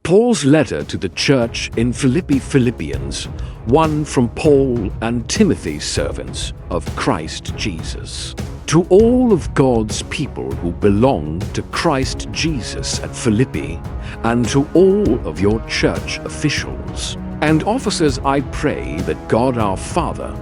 Paul's letter to the church in Philippians, one from Paul and Timothy, servants of Christ Jesus. To all of God's people who belong to Christ Jesus at Philippi, and to all of your church officials and officers, I pray that God our Father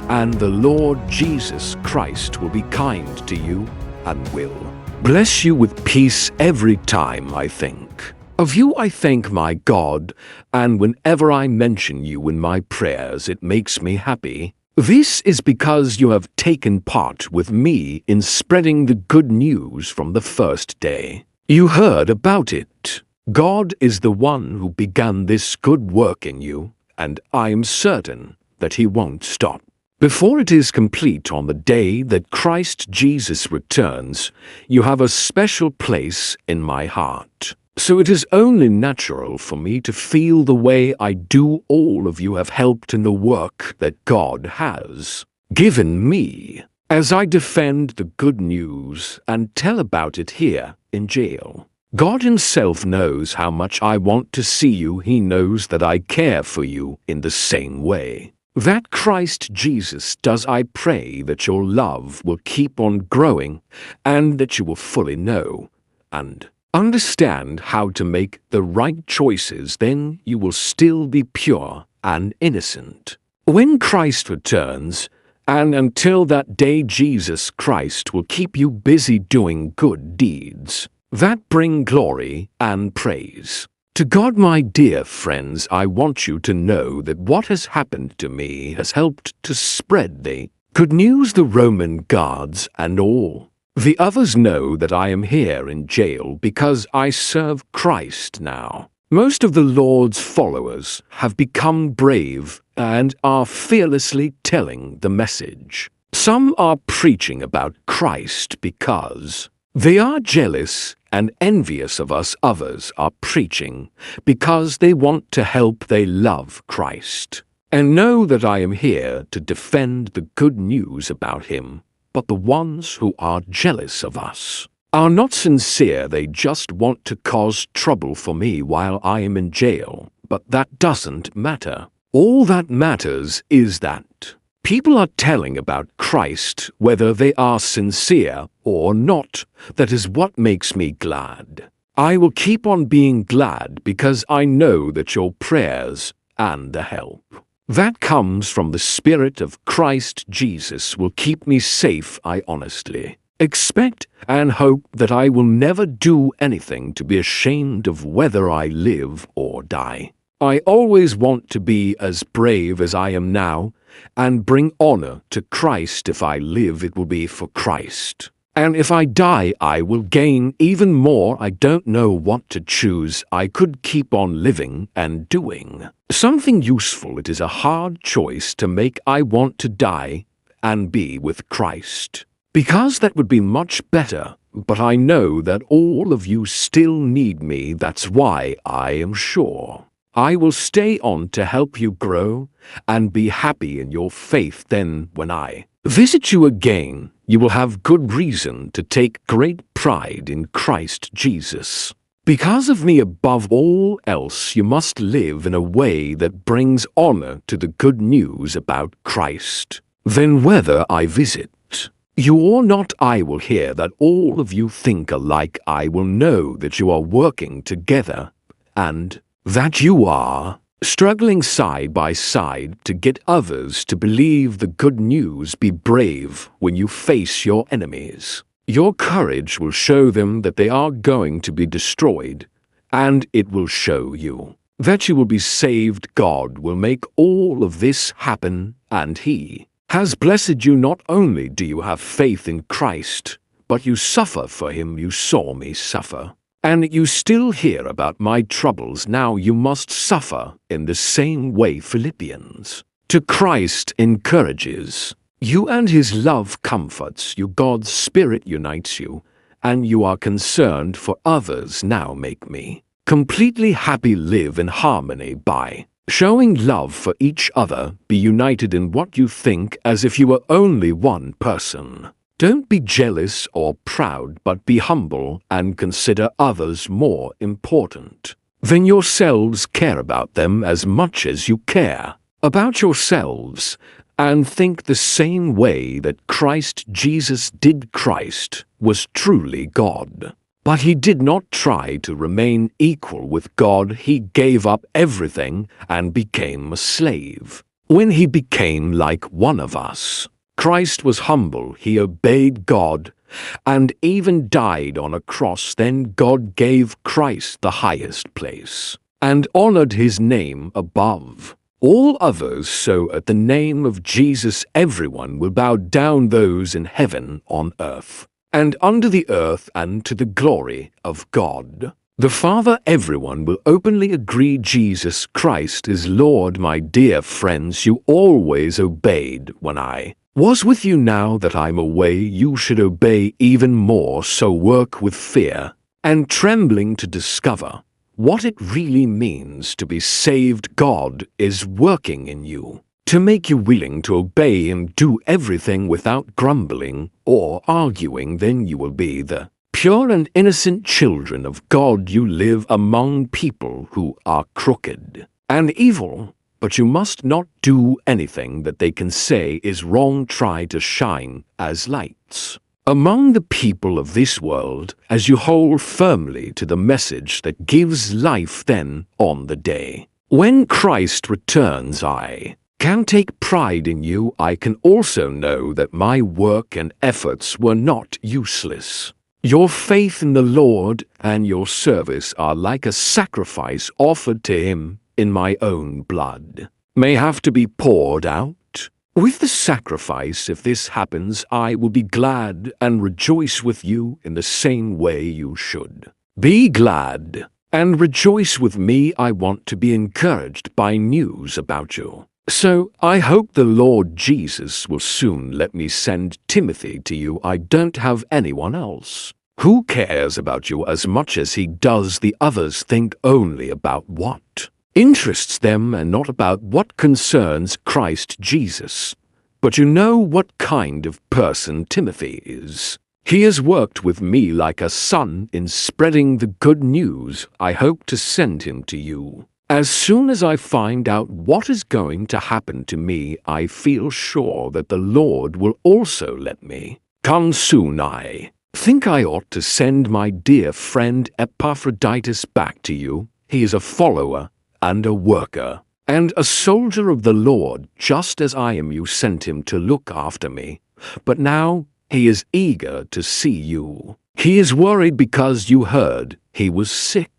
and the Lord Jesus Christ will be kind to you and will bless you with peace every time I think. Of you I thank my God, and whenever I mention you in my prayers it makes me happy. This is because you have taken part with me in spreading the good news from the first day. You heard about it. God is the one who began this good work in you, and I am certain that He won't stop. Before it is complete on the day that Christ Jesus returns, you have a special place in my heart. So it is only natural for me to feel the way I do. All of you have helped in the work that God has given me as I defend the good news and tell about it here in jail. God Himself knows how much I want to see you. He knows that I care for you in the same way that Christ Jesus does. I pray that your love will keep on growing and that you will fully know and understand how to make the right choices. Then you will still be pure and innocent when Christ returns, and until that day Jesus Christ will keep you busy doing good deeds that bring glory and praise to God. My dear friends, I want you to know that what has happened to me has helped to spread the good news. The Roman guards and all the others know that I am here in jail because I serve Christ now. Most of the Lord's followers have become brave and are fearlessly telling the message. Some are preaching about Christ because they are jealous and envious of us. Others are preaching because they want to help. They love Christ and know that I am here to defend the good news about Him. But the ones who are jealous of us are not sincere. They just want to cause trouble for me while I am in jail. But that doesn't matter. All that matters is that people are telling about Christ, whether they are sincere or not. That is what makes me glad. I will keep on being glad because I know that your prayers and the help that comes from the Spirit of Christ Jesus will keep me safe. I honestly expect and hope that I will never do anything to be ashamed of, whether I live or die. I always want to be as brave as I am now and bring honor to Christ. If I live, it will be for Christ. And if I die, I will gain even more. I don't know what to choose. I could keep on living and doing something useful. It is a hard choice to make. I want to die and be with Christ, because that would be much better. But I know that all of you still need me. That's why I am sure I will stay on to help you grow and be happy in your faith. Then when I visit you again, you will have good reason to take great pride in Christ Jesus. Because of me, above all else, you must live in a way that brings honor to the good news about Christ. Then whether I visit you or not, I will hear that all of you think alike. I will know that you are working together and that you are struggling side by side to get others to believe the good news. Be brave when you face your enemies. Your courage will show them that they are going to be destroyed, and it will show you that you will be saved. God will make all of this happen, and He has blessed you. Not only do you have faith in Christ, but you suffer for Him. You saw me suffer, and you still hear about my troubles. Now you must suffer in the same way. Philippians. To Christ encourages you, and His love comforts you. God's Spirit unites you, and you are concerned for others. Now make me completely happy. Live in harmony by showing love for each other. Be united in what you think, as if you were only one person. Don't be jealous or proud, but be humble and consider others more important. then yourselves care about them as much as you care about yourselves, and think the same way that Christ Jesus did. Christ was truly God, but he did not try to remain equal with God. He gave up everything and became a slave. When he became like one of us, Christ was humble. He obeyed God and even died on a cross. Then God gave Christ the highest place and honored his name above all others. So at the name of Jesus everyone will bow down, those in heaven, on earth, and under the earth, and to the glory of God the Father. Everyone will openly agree Jesus Christ is Lord. My dear friends, you always obeyed when I was with you. Now that I'm away, you should obey even more. So work with fear and trembling to discover what it really means to be saved. God is working in you to make you willing to obey him. Do everything without grumbling or arguing. Then you will be the pure and innocent children of God. You live among people who are crooked and evil, but you must not do anything that they can say is wrong. Try to shine as lights among the people of this world as you hold firmly to the message that gives life. Then, on the day when Christ returns, I can take pride in you. I can also know that my work and efforts were not useless. Your faith in the Lord and your service are like a sacrifice offered to him in my own blood, may have to be poured out. With the sacrifice, if this happens, I will be glad and rejoice with you in the same way you should. Be glad and rejoice with me. I want to be encouraged by news about you. So I hope the Lord Jesus will soon let me send Timothy to you. I don't have anyone else who cares about you as much as he does. The others think only about what interests them and not about what concerns Christ Jesus. But you know what kind of person Timothy is. He has worked with me like a son in spreading the good news. I hope to send him to you as soon as I find out what is going to happen to me. I feel sure that the Lord will also let me come soon. I think I ought to send my dear friend Epaphroditus back to you. He is a follower and a worker, and a soldier of the Lord, just as I am. You sent him to look after me, but now he is eager to see you. He is worried because you heard he was sick.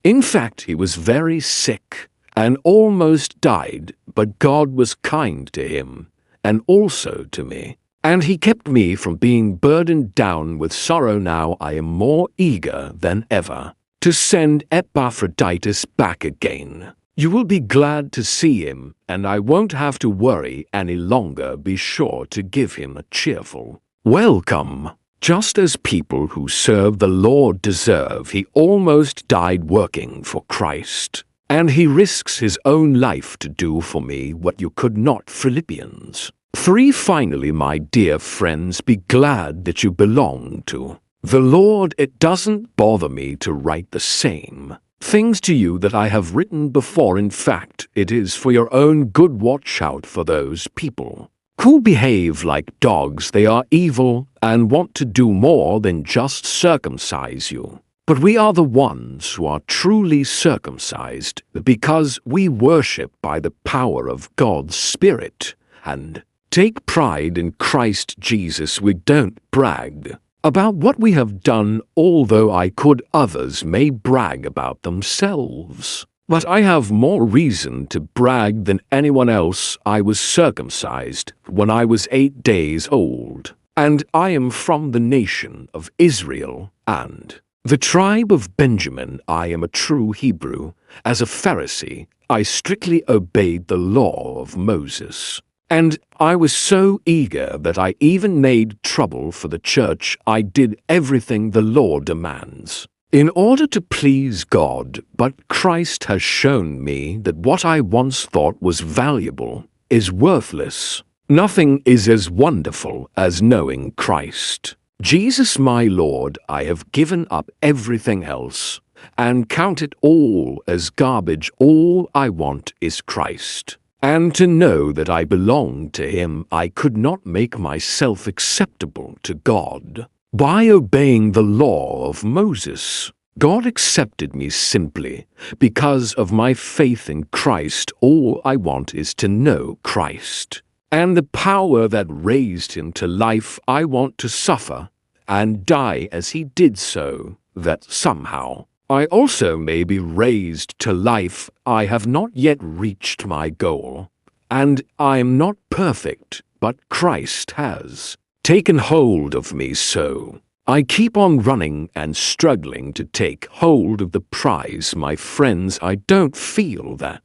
In fact, he was very sick and almost died, but God was kind to him and also to me, and he kept me from being burdened down with sorrow. Now I am more eager than ever to send Epaphroditus back again. You will be glad to see him, and I won't have to worry any longer. Be sure to give him a cheerful welcome, just as people who serve the Lord deserve. He almost died working for Christ, and he risks his own life to do for me what you could not. Philippians 3. Finally, my dear friends, be glad that you belong to the Lord. It doesn't bother me to write the same things to you that I have written before. In fact, it is for your own good. Watch out for those people who behave like dogs. They are evil and want to do more than just circumcise you. But we are the ones who are truly circumcised because we worship by the power of God's Spirit and take pride in Christ Jesus. We don't brag about what we have done, although I could. Others may brag about themselves, but I have more reason to brag than anyone else. I was circumcised when I was 8 days old, and I am from the nation of Israel and the tribe of Benjamin. I am a true Hebrew. As a Pharisee, I strictly obeyed the law of Moses, and I was so eager that I even made trouble for the church. I did everything the law demands in order to please God. But Christ has shown me that what I once thought was valuable is worthless. Nothing is as wonderful as knowing Christ Jesus my Lord. I have given up everything else and count it all as garbage. All I want is Christ, and to know that I belong to Him. I could not make myself acceptable to God by obeying the law of Moses. God accepted me simply because of my faith in Christ. All I want is to know Christ and the power that raised Him to life. I want to suffer and die as He did, so that somehow I also may be raised to life. I have not yet reached my goal, and I am not perfect, but Christ has taken hold of me, so I keep on running and struggling to take hold of the prize. My friends, I don't feel that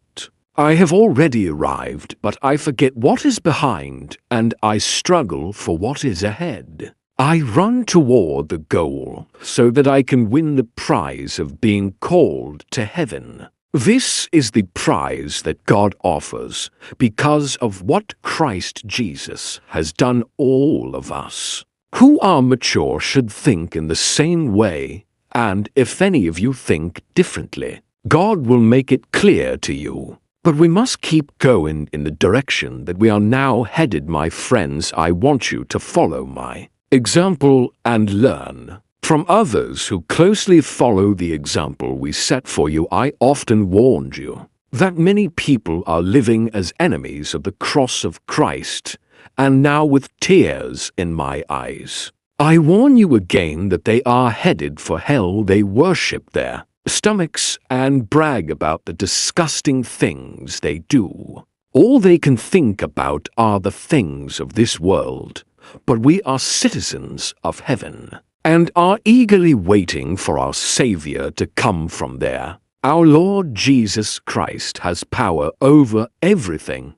I have already arrived, but I forget what is behind, and I struggle for what is ahead. I run toward the goal so that I can win the prize of being called to heaven. This is the prize that God offers because of what Christ Jesus has done. All of us who are mature should think in the same way, and if any of you think differently, God will make it clear to you. But we must keep going in the direction that we are now headed. My friends, I want you to follow my example and learn from others who closely follow the example we set for you. I often warned you that many people are living as enemies of the cross of Christ, and now with tears in my eyes, I warn you again that they are headed for hell. They worship their stomachs and brag about the disgusting things they do. All they can think about are the things of this world, but we are citizens of heaven and are eagerly waiting for our Savior to come from there. Our Lord Jesus Christ has power over everything,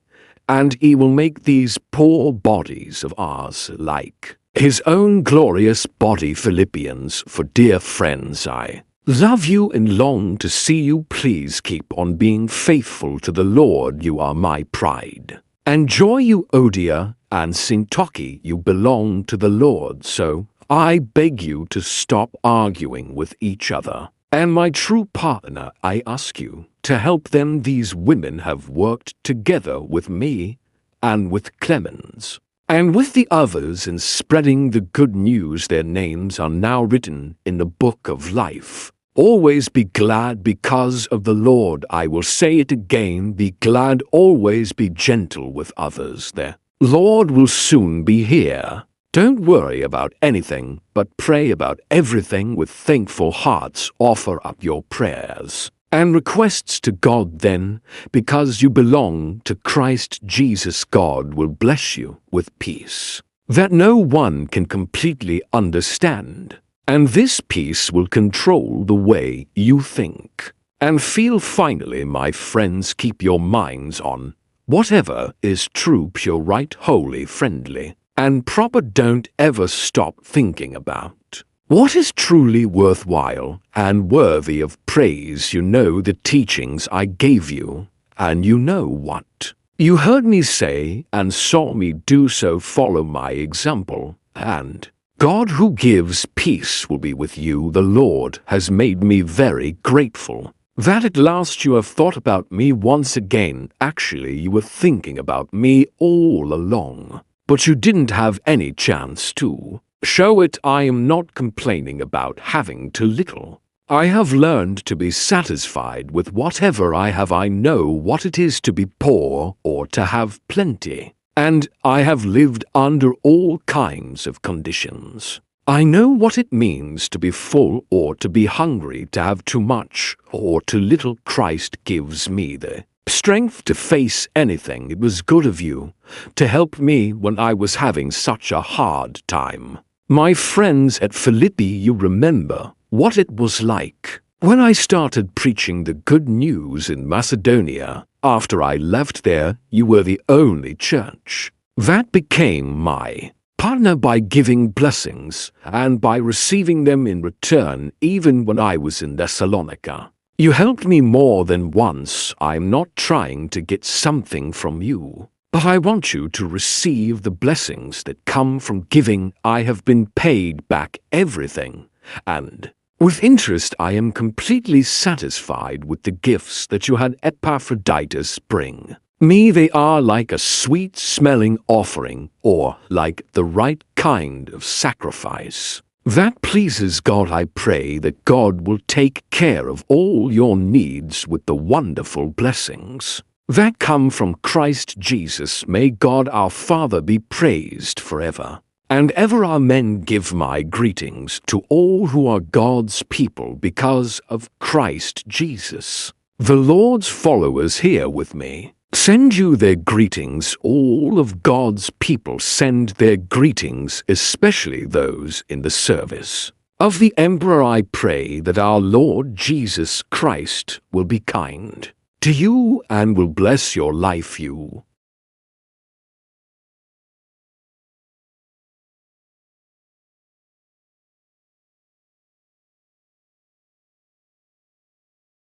and He will make these poor bodies of ours like His own glorious body. Philippians. For dear friends, I love you and long to see you. Please keep on being faithful to the Lord. You are my pride and joy. You Odia and Syntyche, you belong to the Lord, so I beg you to stop arguing with each other. And my true partner, I ask you to help them. These women have worked together with me and with Clemens and with the others in spreading the good news. Their names are now written in the book of life. Always be glad because of the Lord. I will say it again, be glad. Always be gentle with others. The Lord will soon be here. Don't worry about anything, but pray about everything with thankful hearts. Offer up your prayers and requests to God then, because you belong to Christ Jesus. God will bless you with peace that no one can completely understand, and this peace will control the way you think and feel. Finally, my friends, keep your minds on whatever is true, pure, right, holy, friendly, and proper. Don't ever stop thinking about what is truly worthwhile and worthy of praise. You know the teachings I gave you, and you know what you heard me say and saw me do, so follow my example, and God who gives peace will be with you. The Lord has made me very grateful that at last you have thought about me once again. Actually, you were thinking about me all along, but you didn't have any chance to show it. I am not complaining about having too little. I have learned to be satisfied with whatever I have. I know what it is to be poor or to have plenty, and I have lived under all kinds of conditions. I know what it means to be full or to be hungry, to have too much or too little. Christ gives me the strength to face anything. It was good of you to help me when I was having such a hard time. My friends at Philippi, you remember what it was like when I started preaching the good news in Macedonia. After I left there, you were the only church that became my partner by giving blessings and by receiving them in return. Even when I was in Thessalonica, you helped me more than once. I'm not trying to get something from you, but I want you to receive the blessings that come from giving. I have been paid back everything, and With interest, I am completely satisfied with the gifts that you had Epaphroditus bring. Me they are like a sweet-smelling offering, or like the right kind of sacrifice. That pleases God. I pray that God will take care of all your needs with the wonderful blessings that come from Christ Jesus. May God our Father be praised forever and ever. Amen. Give my greetings to all who are God's people because of Christ Jesus. The Lord's followers here with me send you their greetings. All of God's people send their greetings, especially those in the service of the Emperor. I pray that our Lord Jesus Christ will be kind to you and will bless your life. You